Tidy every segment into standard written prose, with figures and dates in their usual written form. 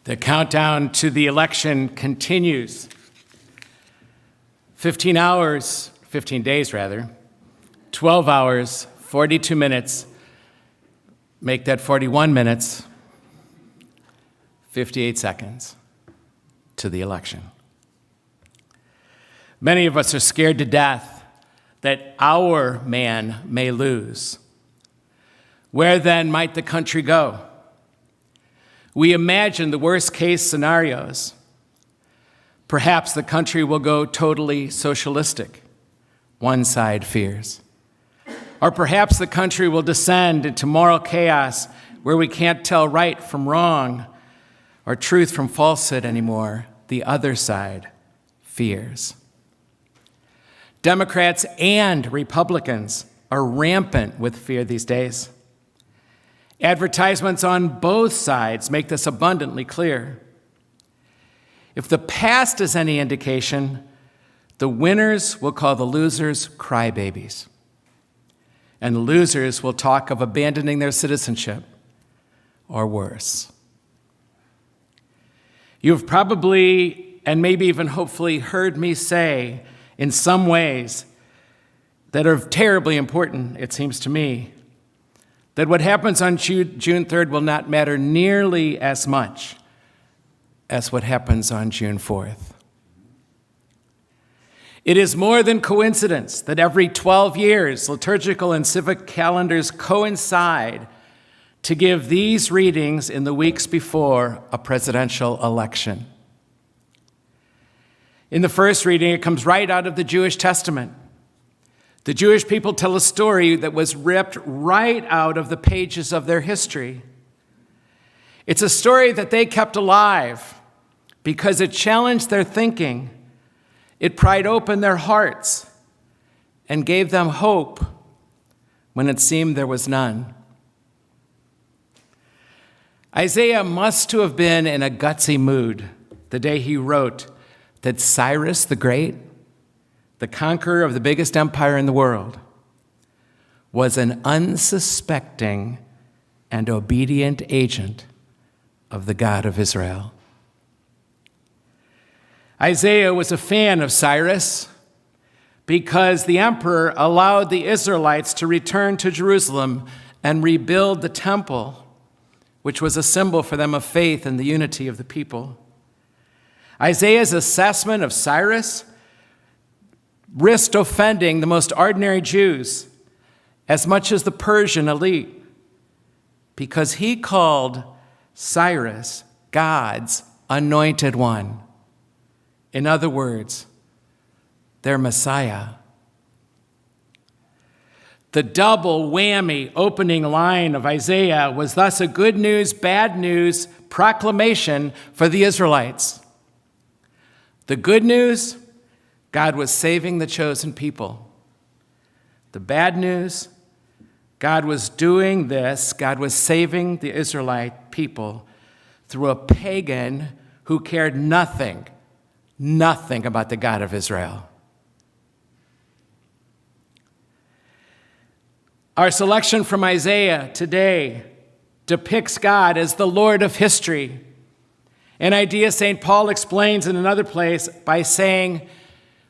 The countdown to the election continues. 15 days, 12 hours, 42 minutes, make that 41 minutes, 58 seconds to the election. Many of us are scared to death that our man may lose. Where then might the country go? We imagine the worst case scenarios. Perhaps the country will go totally socialistic, one side fears. Or perhaps the country will descend into moral chaos where we can't tell right from wrong or truth from falsehood anymore, the other side fears. Democrats and Republicans are rampant with fear these days. Advertisements on both sides make this abundantly clear. If the past is any indication, the winners will call the losers crybabies. And the losers will talk of abandoning their citizenship, or worse. You've probably, and maybe even hopefully, heard me say in some ways that are terribly important, it seems to me, that what happens on June 3rd will not matter nearly as much as what happens on June 4th. It is more than coincidence that every 12 years, liturgical and civic calendars coincide to give these readings in the weeks before a presidential election. In the first reading, it comes right out of the Jewish Testament. The Jewish people tell a story that was ripped right out of the pages of their history. It's a story that they kept alive because it challenged their thinking. It pried open their hearts and gave them hope when it seemed there was none. Isaiah must have been in a gutsy mood the day he wrote that Cyrus the Great, the conqueror of the biggest empire in the world, was an unsuspecting and obedient agent of the God of Israel. Isaiah was a fan of Cyrus because the emperor allowed the Israelites to return to Jerusalem and rebuild the temple, which was a symbol for them of faith and the unity of the people. Isaiah's assessment of Cyrus risked offending the most ordinary Jews as much as the Persian elite because he called Cyrus God's anointed one. In other words, their Messiah. The double whammy opening line of Isaiah was thus a good news, bad news proclamation for the Israelites. The good news, God was saving the chosen people. The bad news, God was doing this, God was saving the Israelite people through a pagan who cared nothing about the God of Israel. Our selection from Isaiah today depicts God as the Lord of history, an idea St. Paul explains in another place by saying,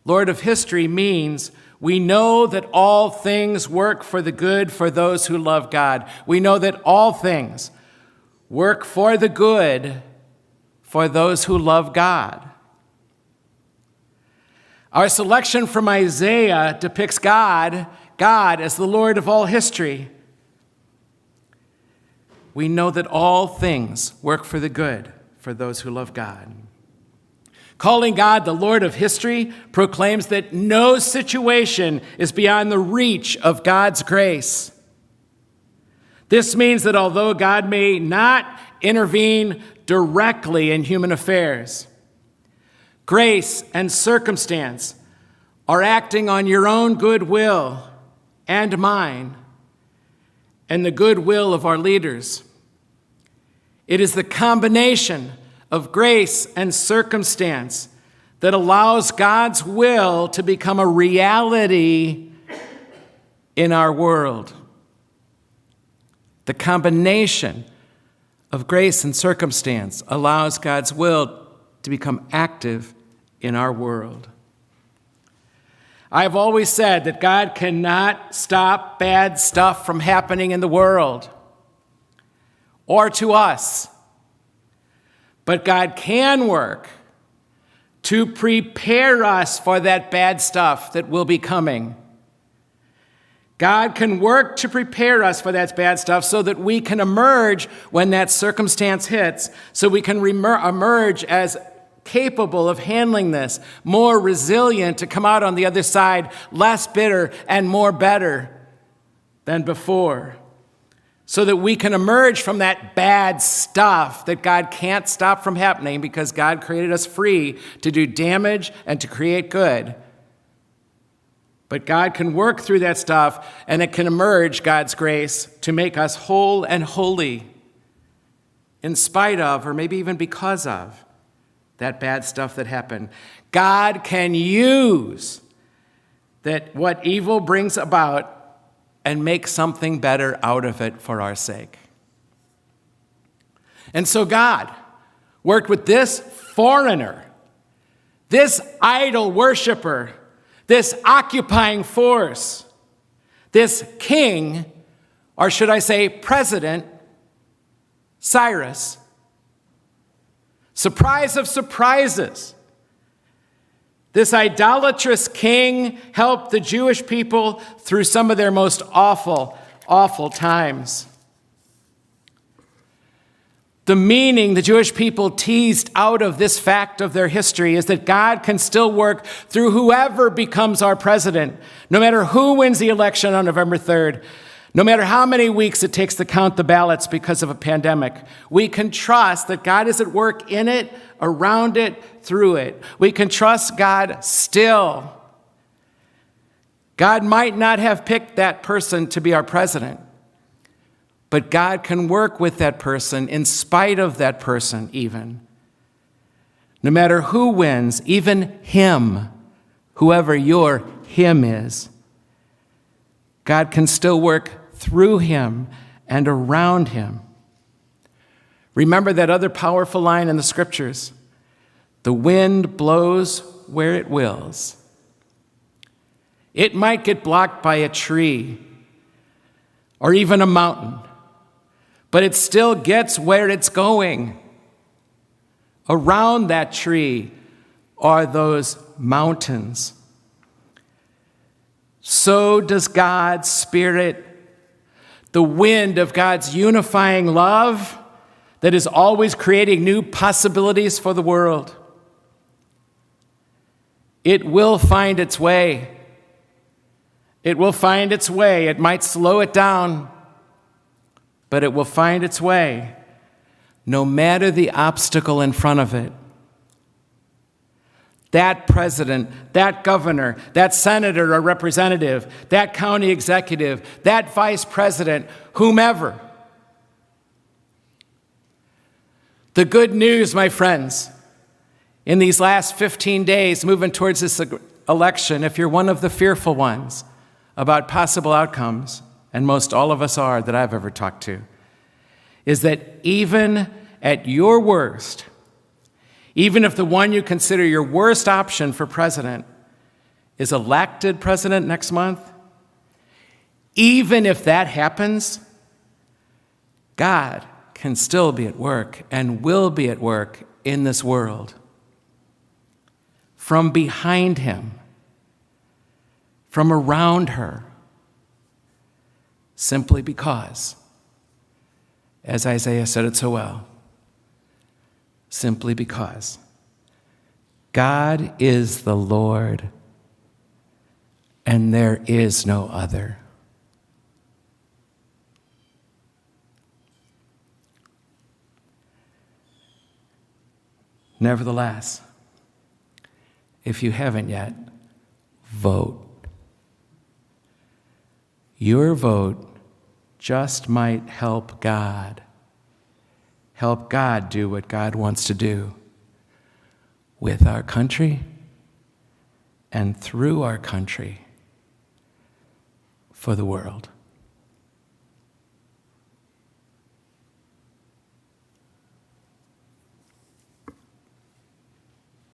Lord of history means we know that all things work for the good for those who love God. We know that all things work for the good for those who love God. Our selection from Isaiah depicts God as the Lord of all history. We know that all things work for the good for those who love God. Calling God the Lord of history proclaims that no situation is beyond the reach of God's grace. This means that although God may not intervene directly in human affairs, grace and circumstance are acting on your own goodwill and mine and the goodwill of our leaders. It is the combination of grace and circumstance that allows God's will to become a reality in our world. The combination of grace and circumstance allows God's will to become active in our world. I've always said that God cannot stop bad stuff from happening in the world or to us, but God can work to prepare us for that bad stuff that will be coming. God can work to prepare us for that bad stuff so that we can emerge when that circumstance hits, so we can emerge as capable of handling this, more resilient to come out on the other side, less bitter and more better than before, so that we can emerge from that bad stuff that God can't stop from happening because God created us free to do damage and to create good. But God can work through that stuff, and it can emerge, God's grace, to make us whole and holy in spite of, or maybe even because of, that bad stuff that happened. God can use that what evil brings about and make something better out of it for our sake. And so God worked with this foreigner, this idol worshiper, this occupying force, this king, or should I say President Cyrus. Surprise of surprises. This idolatrous king helped the Jewish people through some of their most awful, awful times. The meaning the Jewish people teased out of this fact of their history is that God can still work through whoever becomes our president, no matter who wins the election on November 3rd, no matter how many weeks it takes to count the ballots because of a pandemic. We can trust that God is at work in it, around it, through it. We can trust God still. God might not have picked that person to be our president, but God can work with that person in spite of that person even. No matter who wins, even him, whoever your him is, God can still work through him and around him. Remember that other powerful line in the scriptures: the wind blows where it wills. It might get blocked by a tree or even a mountain, but it still gets where it's going. Around that tree are those mountains. So does God's Spirit, the wind of God's unifying love that is always creating new possibilities for the world. It will find its way. It will find its way. It might slow it down, but it will find its way, no matter the obstacle in front of it. That president, that governor, that senator or representative, that county executive, that vice president, whomever. The good news, my friends, in these last 15 days moving towards this election, if you're one of the fearful ones about possible outcomes, and most all of us are that I've ever talked to, is that even at your worst, even if the one you consider your worst option for president is elected president next month, even if that happens, God can still be at work and will be at work in this world. From behind him, from around her, simply because, as Isaiah said it so well, simply because God is the Lord and there is no other. Nevertheless, if you haven't yet, vote. Your vote just might help God. Help God do what God wants to do with our country and through our country for the world.